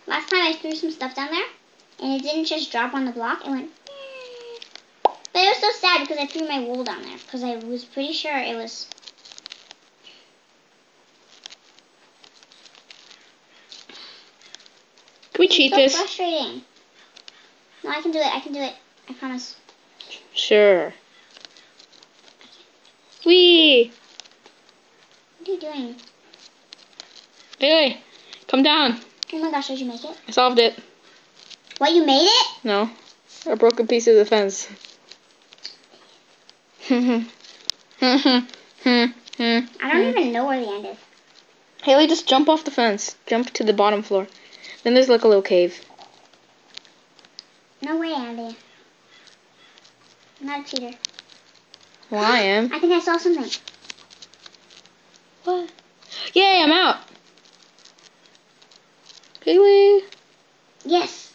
Last time I threw some stuff down there, and it didn't just drop on the block. It went. But it was so sad because I threw my wool down there because I was pretty sure it was. Can we cheat this? So frustrating. No, I can do it. I can do it. I promise. Sure. Whee! What are you doing? Hey, come down. Oh my gosh, did you make it? I solved it. What, you made it? No. I broke a piece of the fence. I don't even know where the end is. Haley, just jump off the fence. Jump to the bottom floor. Then there's like a little cave. No way, Andy. I'm not a cheater. Well, I am. I think I saw something. What? Yay, I'm out. Haley. Yes.